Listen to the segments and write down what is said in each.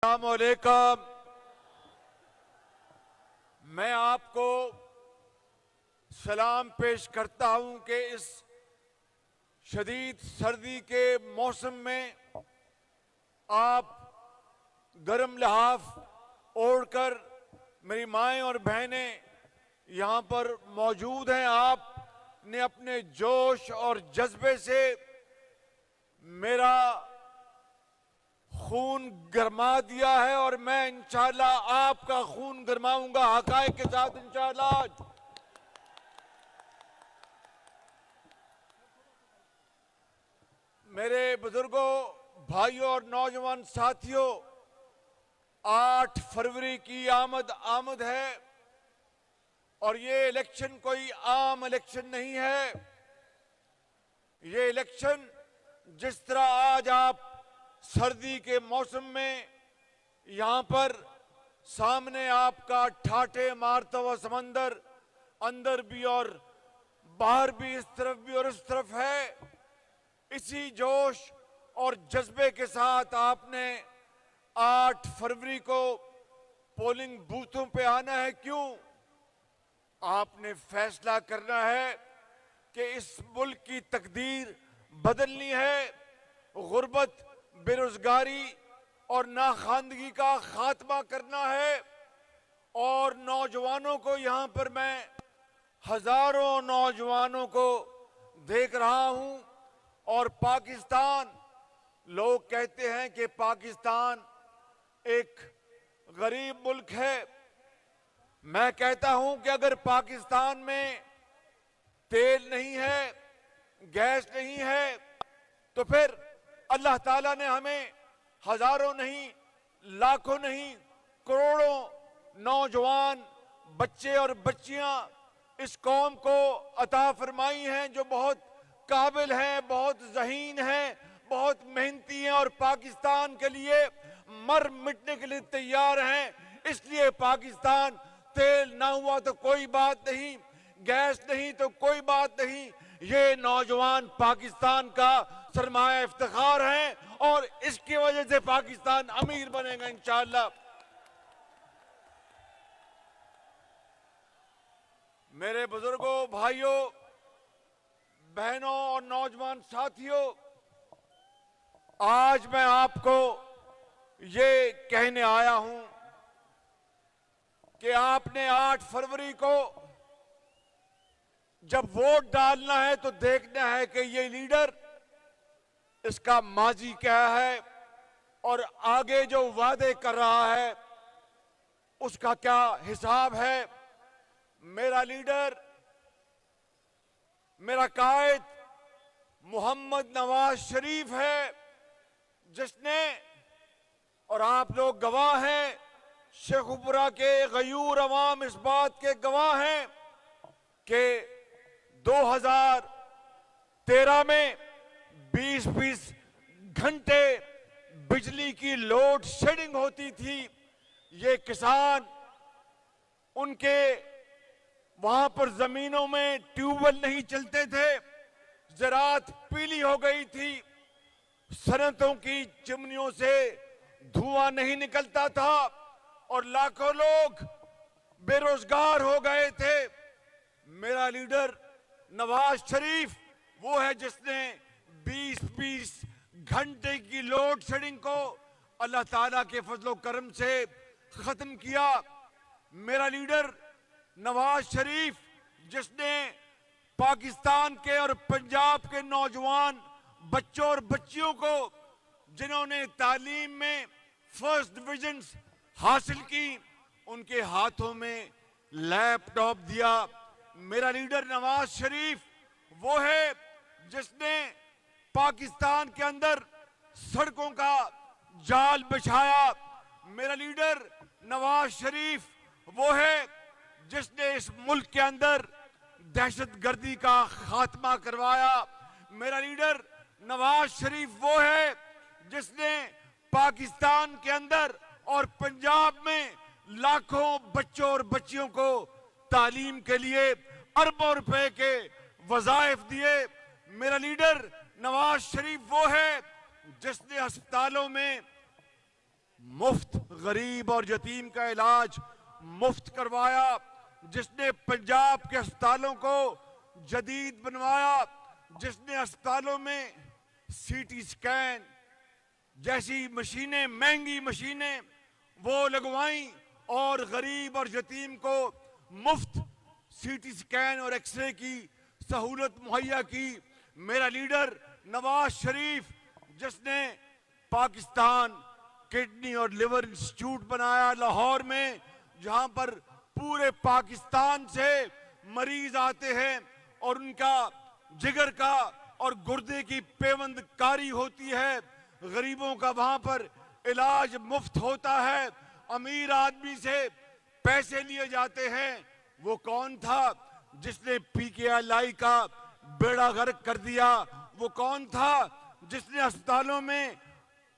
السلام علیکم۔ میں آپ کو سلام پیش کرتا ہوں کہ اس شدید سردی کے موسم میں آپ گرم لحاف اوڑھ کر میری مائیں اور بہنیں یہاں پر موجود ہیں۔ آپ نے اپنے جوش اور جذبے سے میرا خون گرما دیا ہے اور میں انشاءاللہ آپ کا خون گرماؤں گا حقائق کے ساتھ انشاءاللہ۔ میرے بزرگوں، بھائیوں اور نوجوان ساتھیوں، 8 فروری کی آمد ہے اور یہ الیکشن کوئی عام الیکشن نہیں ہے۔ یہ الیکشن جس طرح آج آپ سردی کے موسم میں یہاں پر سامنے آپ کا ٹھاٹھے مارتا ہوا سمندر اندر بھی اور باہر بھی، اس طرف بھی اور اس طرف ہے، اسی جوش اور جذبے کے ساتھ آپ نے 8 فروری کو پولنگ بوتھوں پہ آنا ہے۔ کیوں؟ آپ نے فیصلہ کرنا ہے کہ اس ملک کی تقدیر بدلنی ہے۔ غربت، بے روزگاری اور ناخواندگی کا خاتمہ کرنا ہے اور نوجوانوں کو یہاں پر میں ہزاروں نوجوانوں کو دیکھ رہا ہوں اور پاکستان، لوگ کہتے ہیں کہ پاکستان ایک غریب ملک ہے۔ میں کہتا ہوں کہ اگر پاکستان میں تیل نہیں ہے، گیس نہیں ہے، تو پھر اللہ تعالیٰ نے ہمیں ہزاروں نہیں، لاکھوں نہیں، کروڑوں نوجوان بچے اور بچیاں اس قوم کو عطا فرمائی ہیں جو بہت قابل ہیں، بہت ذہین ہیں، بہت محنتی ہیں اور پاکستان کے لیے مر مٹنے کے لیے تیار ہیں۔ اس لیے پاکستان تیل نہ ہوا تو کوئی بات نہیں، گیس نہیں تو کوئی بات نہیں، یہ نوجوان پاکستان کا سرمایہ افتخار ہیں اور اس کی وجہ سے پاکستان امیر بنے گا انشاءاللہ۔ میرے بزرگوں، بھائیوں، بہنوں اور نوجوان ساتھیوں، آج میں آپ کو یہ کہنے آیا ہوں کہ آپ نے 8 فروری کو جب ووٹ ڈالنا ہے تو دیکھنا ہے کہ یہ لیڈر، اس کا ماضی کیا ہے اور آگے جو وعدے کر رہا ہے اس کا کیا حساب ہے۔ میرا لیڈر، میرا قائد محمد نواز شریف ہے، جس نے، اور آپ لوگ گواہ ہیں، شیخوپورہ کے غیور عوام اس بات کے گواہ ہیں کہ 2013 میں 20 گھنٹے بجلی کی لوڈ شیڈنگ ہوتی تھی۔ یہ کسان، ان کے وہاں پر زمینوں میں ٹیوب ویل نہیں چلتے تھے، زراعت پیلی ہو گئی تھی، صنعتوں کی چمنیوں سے دھواں نہیں نکلتا تھا اور لاکھوں لوگ بے روزگار ہو گئے تھے۔ میرا لیڈر نواز شریف وہ ہے جس نے 20 گھنٹے کی لوڈ شیڈنگ کو اللہ تعالیٰ کے فضل و کرم سے ختم کیا۔ میرا لیڈر نواز شریف جس نے پاکستان کے اور پنجاب کے نوجوان بچوں اور بچیوں کو، جنہوں نے تعلیم میں فرسٹ ڈویژنز حاصل کی، ان کے ہاتھوں میں لیپ ٹاپ دیا۔ میرا لیڈر نواز شریف وہ ہے جس نے پاکستان کے اندر سڑکوں کا جال بچھایا۔ میرا لیڈر نواز شریف وہ ہے جس نے اس ملک کے اندر دہشت گردی کا خاتمہ کروایا۔ میرا لیڈر نواز شریف وہ ہے جس نے پاکستان کے اندر اور پنجاب میں لاکھوں بچوں اور بچیوں کو تعلیم کے لیے اربوں روپے کے وظائف دیے۔ میرا لیڈر نواز شریف وہ ہے جس نے ہسپتالوں میں مفت غریب اور یتیم کا علاج مفت کروایا، جس نے پنجاب کے اسپتالوں کو جدید بنوایا، جس نے اسپتالوں میں سی ٹی سکین جیسی مشینیں، مہنگی مشینیں وہ لگوائیں اور غریب اور یتیم کو مفت سی ٹی سکین اور ایکس رے کی سہولت مہیا کی۔ میرا لیڈر نواز شریف، جس نے پاکستان کڈنی اور لیور انسٹیٹیوٹ بنایا لاہور میں، جہاں پر پورے پاکستان سے مریض آتے ہیں اور ان کا جگر کا اور گردے کی پیوند کاری ہوتی ہے، غریبوں کا وہاں پر علاج مفت ہوتا ہے، امیر آدمی سے پیسے لیے جاتے ہیں۔ وہ کون تھا جس نے پی کے ایل آئی کا بیڑا غرق کر دیا؟ وہ کون تھا جس نے اسپتالوں میں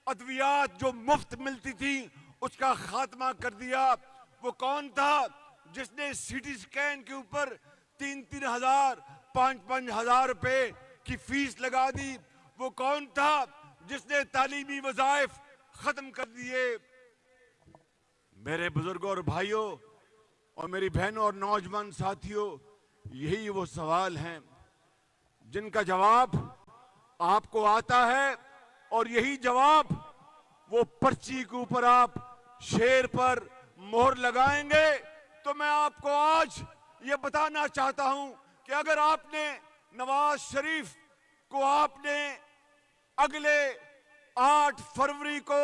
ادویات جو مفت ملتی تھی اس کا خاتمہ کر دیا؟ وہ کون تھا جس نے سی ٹی سکین کے اوپر 3-3 ہزار 5-5 ہزار روپے کی فیس لگا دی؟ وہ کون تھا جس نے تعلیمی وظائف ختم کر دیے؟ میرے بزرگوں اور بھائیوں اور میری بہنوں اور نوجوان ساتھیوں، یہی وہ سوال ہیں جن کا جواب آپ کو آتا ہے، اور یہی جواب وہ پرچی کے اوپر آپ شیر پر مہر لگائیں گے۔ تو میں آپ کو آج یہ بتانا چاہتا ہوں کہ اگر آپ نے نواز شریف کو آپ نے اگلے 8 فروری کو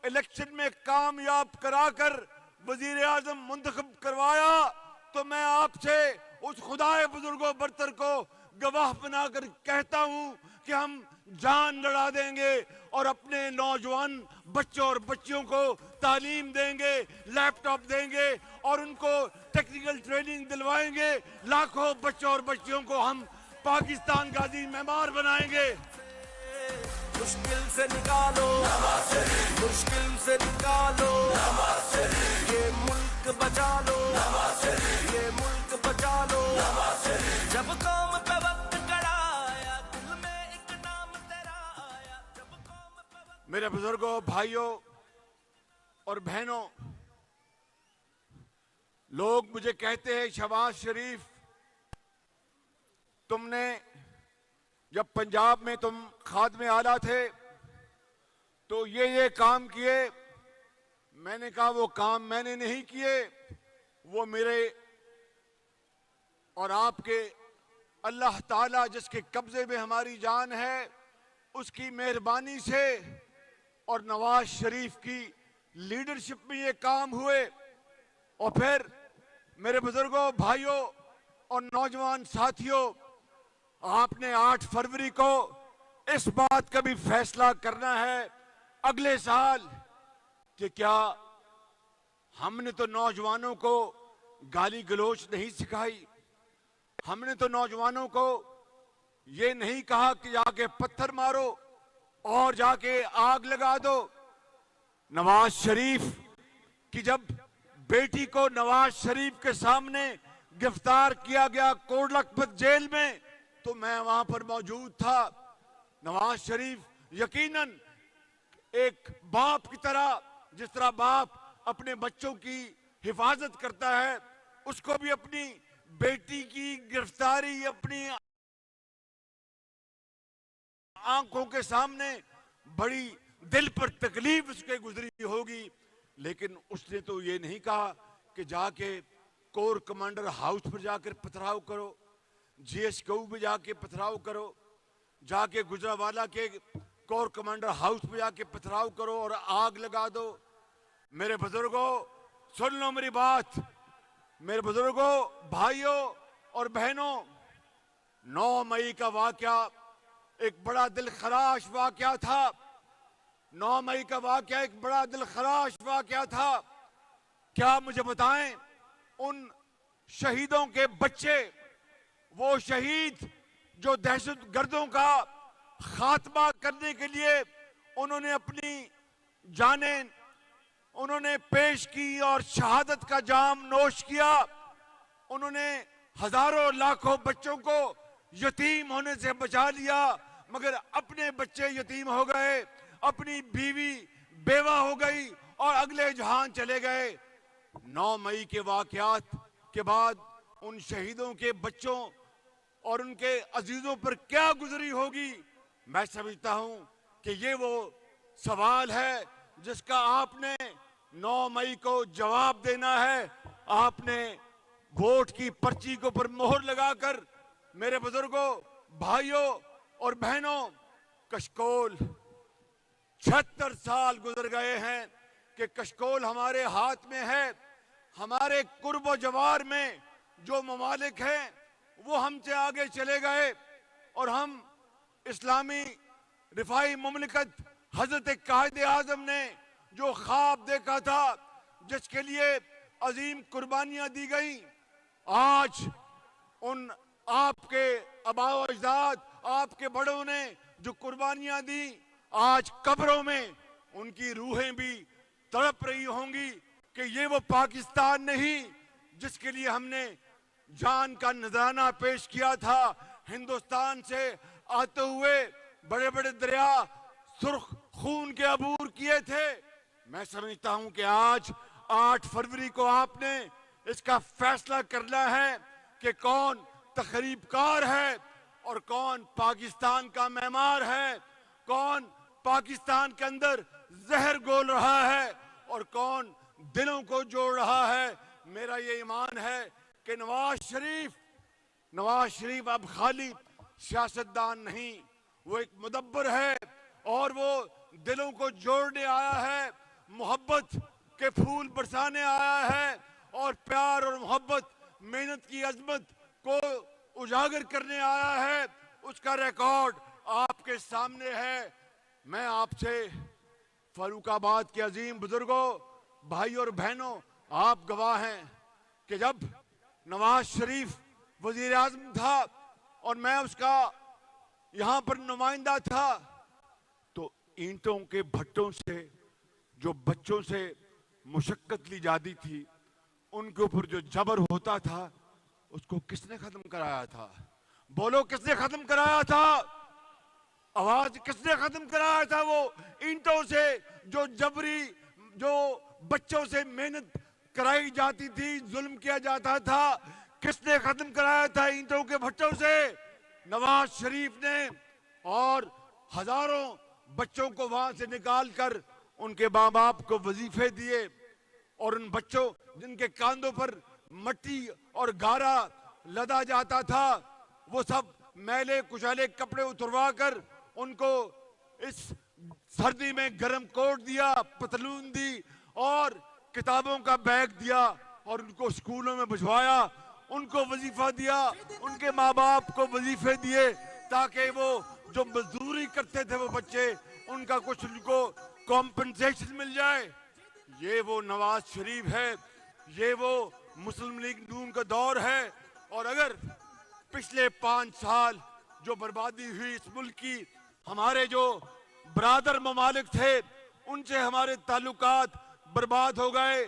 الیکشن میں کامیاب کرا کر وزیر اعظم منتخب کروایا، تو میں آپ سے اس خدائے بزرگ و برتر کو گواہ بنا کر کہتا ہوں کہ ہم جان لڑا دیں گے اور اپنے نوجوان بچوں اور بچیوں کو تعلیم دیں گے، لیپ ٹاپ دیں گے اور ان کو ٹیکنیکل ٹریننگ دلوائیں گے۔ لاکھوں بچوں اور بچیوں کو ہم پاکستان کا عظیم معمار بنائیں گے۔ مشکل سے نکالو نواز شریف، مشکل سے نکالو نواز شریف، یہ ملک بچا لو نواز شریف، یہ ملک بچا لو نواز شریف۔ جب قوم پہ وقت کڑا آیا، دل میں ایک نام تیرا آیا، جب قوم پہ وقت۔ میرے بزرگوں، بھائیوں اور بہنوں، لوگ مجھے کہتے ہیں شہباز شریف، تم نے جب پنجاب میں تم خادم اعلیٰ تھے تو یہ کام کیے۔ میں نے کہا وہ کام میں نے نہیں کیے، وہ میرے اور آپ کے اللہ تعالیٰ جس کے قبضے میں ہماری جان ہے اس کی مہربانی سے اور نواز شریف کی لیڈرشپ میں یہ کام ہوئے۔ اور پھر میرے بزرگوں، بھائیوں اور نوجوان ساتھیوں، آپ نے 8 فروری کو اس بات کا بھی فیصلہ کرنا ہے اگلے سال کہ کیا ہم نے تو نوجوانوں کو گالی گلوچ نہیں سکھائی، ہم نے تو نوجوانوں کو یہ نہیں کہا کہ جا کے پتھر مارو اور جا کے آگ لگا دو۔ نواز شریف کی جب بیٹی کو نواز شریف کے سامنے گرفتار کیا گیا کوٹ لکھپت جیل میں تو میں وہاں پر موجود تھا۔ نواز شریف یقیناً ایک باپ کی طرح، جس طرح باپ اپنے بچوں کی حفاظت کرتا ہے، اس کو بھی اپنی بیٹی کی گرفتاری اپنی آنکھوں کے سامنے بڑی دل پر تکلیف اس کے گزری ہوگی، لیکن اس نے تو یہ نہیں کہا کہ جا کے کور کمانڈر ہاؤس پر جا کر پتھراؤ کرو، جی ایس کیو میں جا کے پتھراؤ کرو، جا کے گجرانوالہ کے کور کمانڈر ہاؤس پہ جا کے پتھراؤ کرو اور آگ لگا دو۔ میرے بزرگوں، سن لو میری بات، میرے بزرگوں، بھائیوں اور بہنوں، 9 مئی کا واقعہ ایک بڑا دل خراش واقعہ تھا۔ 9 مئی کا واقعہ ایک بڑا دل خراش واقعہ تھا۔ کیا مجھے بتائیں، ان شہیدوں کے بچے، وہ شہید جو دہشت گردوں کا خاتمہ کرنے کے لیے انہوں نے اپنی جانیں انہوں نے پیش کی اور شہادت کا جام نوش کیا، انہوں نے ہزاروں لاکھوں بچوں کو یتیم ہونے سے بچا لیا، مگر اپنے بچے یتیم ہو گئے، اپنی بیوی بیوہ ہو گئی اور اگلے جہان چلے گئے۔ 9 مئی کے واقعات کے بعد ان شہیدوں کے بچوں اور ان کے عزیزوں پر کیا گزری ہوگی؟ میں سمجھتا ہوں کہ یہ وہ سوال ہے جس کا آپ نے 9 مئی کو جواب دینا ہے۔ آپ نے ووٹ کی پرچی کو پر مہر لگا کر میرے بزرگوں، بھائیوں اور بہنوں، کشکول 76 سال گزر گئے ہیں کہ کشکول ہمارے ہاتھ میں ہے۔ ہمارے قرب و جوار میں جو ممالک ہیں وہ ہم سے آگے چلے گئے اور ہم اسلامی رفاہی مملکت حضرت قائد اعظم نے جو خواب دیکھا تھا، جس کے لیے عظیم قربانیاں دی گئیں، آج ان آپ کے آباء و اجداد، آپ کے بڑوں نے جو قربانیاں دی، آج قبروں میں ان کی روحیں بھی تڑپ رہی ہوں گی کہ یہ وہ پاکستان نہیں جس کے لیے ہم نے جان کا نذرانہ پیش کیا تھا۔ ہندوستان سے آتے ہوئے بڑے بڑے دریا سرخ خون کے عبور کیے تھے۔ میں سمجھتا ہوں کہ آج 8 فروری کو آپ نے اس کا فیصلہ کرنا ہے کہ کون تخریب کار ہے اور کون پاکستان کا معمار ہے، کون پاکستان کے اندر زہر گول رہا ہے اور کون دلوں کو جوڑ رہا ہے۔ میرا یہ ایمان ہے کہ نواز شریف اب خالی سیاستدان نہیں، وہ ایک مدبر ہے اور وہ دلوں کو جوڑنے آیا ہے، محبت کے پھول برسانے آیا ہے اور پیار اور محبت، محنت کی عظمت کو اجاگر کرنے آیا ہے۔ اس کا ریکارڈ آپ کے سامنے ہے۔ میں آپ سے فاروق آباد کے عظیم بزرگوں، بھائیوں اور بہنوں، آپ گواہ ہیں کہ جب نواز شریف وزیر اعظم تھا اور میں اس کا یہاں پر نمائندہ تھا، تو اینٹوں کے بھٹوں سے جو بچوں سے مشقت لی جاتی تھی، ان کے اوپر جو جبر ہوتا تھا، اس کو کس نے ختم کرایا تھا؟ بولو، کس نے ختم کرایا تھا؟ آواز کس نے ختم کرایا تھا؟ وہ اینٹوں سے جو جبری، جو بچوں سے محنت کرائی جاتی تھی، ظلم کیا جاتا تھا، کس نے ختم کرایا تھا اینٹوں کے بھٹوں سے؟ نواز شریف نے، اور ہزاروں بچوں کو وہاں سے نکال کر ان کے ماں باپ کو وظیفے دیے، اور ان بچوں جن کے کاندھوں پر مٹی اور گارا لدا جاتا تھا، وہ سب میلے کچالے کپڑے اتروا کر ان کو اس سردی میں گرم کوٹ دیا، پتلون دی اور کتابوں کا بیگ دیا اور ان کو سکولوں میں بھجوایا، ان کو وظیفہ دیا، ان کے ماں باپ کو وظیفے دیے تاکہ وہ جو مزدوری کرتے تھے وہ بچے، ان کا کچھ ان کو کمپنسیشن مل جائے۔ یہ وہ نواز شریف ہے، یہ وہ مسلم لیگ نون کا دور ہے۔ اور اگر پچھلے 5 سال جو بربادی ہوئی اس ملک کی، ہمارے جو برادر ممالک تھے ان سے ہمارے تعلقات برباد ہو گئے،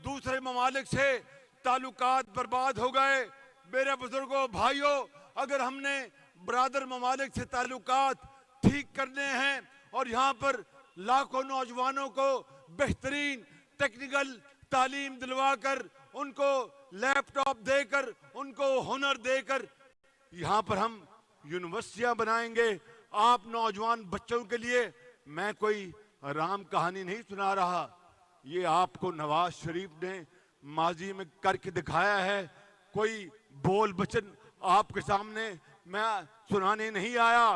دوسرے ممالک سے تعلقات برباد ہو گئے۔ میرے بزرگوں، بھائیوں، اگر ہم نے برادر ممالک سے تعلقات ٹھیک کرنے ہیں اور یہاں پر لاکھوں نوجوانوں کو بہترین ٹیکنیکل تعلیم دلوا کر، ان کو لیپ ٹاپ دے کر، ان کو ہنر دے کر یہاں پر ہم یونیورسٹیاں بنائیں گے آپ نوجوان بچوں کے لیے، میں کوئی رام کہانی نہیں سنا رہا، یہ آپ کو نواز شریف نے ماضی میں کر کے دکھایا ہے۔ کوئی بول بچن آپ کے سامنے میں سنانے نہیں آیا،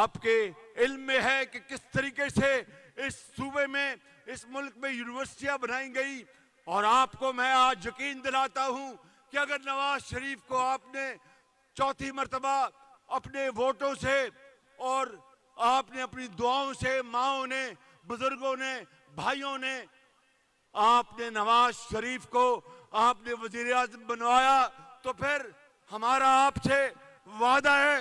آپ کے علم میں ہے کہ کس طریقے سے اس صوبے میں، اس ملک میں یونیورسٹیاں بنائی گئی، اور آپ کو میں آج یقین دلاتا ہوں کہ اگر نواز شریف کو آپ نے 4تھی مرتبہ اپنے ووٹوں سے اور آپ نے اپنی دعاؤں سے، ماؤں نے، بزرگوں نے، بھائیوں نے، آپ نے نواز شریف کو آپ نے وزیر اعظم بنوایا، تو پھر ہمارا آپ سے وعدہ ہے،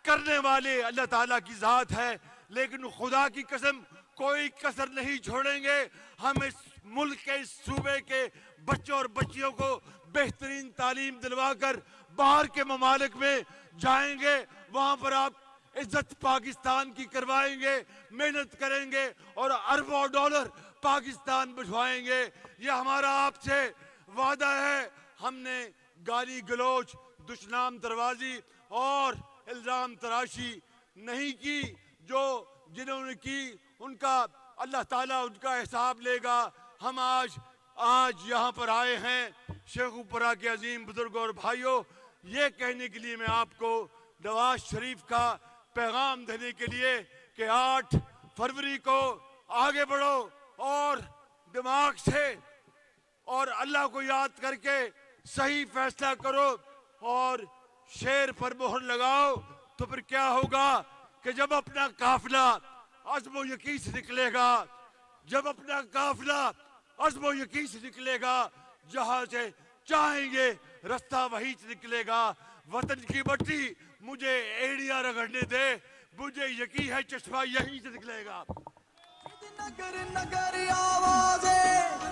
کرنے والے اللہ تعالیٰ کی ذات ہے، لیکن خدا کی قسم کوئی کسر نہیں چھوڑیں گے۔ ہم اس ملک کے، اس صوبے کے بچوں اور بچیوں کو بہترین تعلیم دلوا کر باہر کے ممالک میں جائیں گے، وہاں پر آپ عزت پاکستان کی کروائیں گے، محنت کریں گے اور اربوں ڈالر پاکستان بٹھوائیں گے. یہ ہمارا آپ سے وعدہ ہے. ہم نے گالی گلوچ، دشنام دروازی اور الزام تراشی نہیں کی. جو جنہوں نے کی ان کا اللہ تعالیٰ ان کا حساب لے گا. ہم آج یہاں پر آئے ہیں شیخوپورہ کے عظیم بزرگوں اور بھائیوں، یہ کہنے کے لیے میں آپ کو نواز شریف کا پیغام دینے کے لیے کہ 8 فروری کو آگے بڑھو اور دماغ سے اور اللہ کو یاد کر کے صحیح فیصلہ کرو اور شیر پر مہر لگاؤ. تو پھر کیا ہوگا کہ جب اپنا قافلہ عزم و یقین سے نکلے گا، جب اپنا قافلہ عزم و یقین سے نکلے گا، جہاں سے چاہیں گے رستہ وہیں سے نکلے گا. وطن کی مٹی مجھے ایڑیاں رگڑنے دے، مجھے یقین ہے چشمہ یہیں سے نکلے گا. نگر نگر آوازیں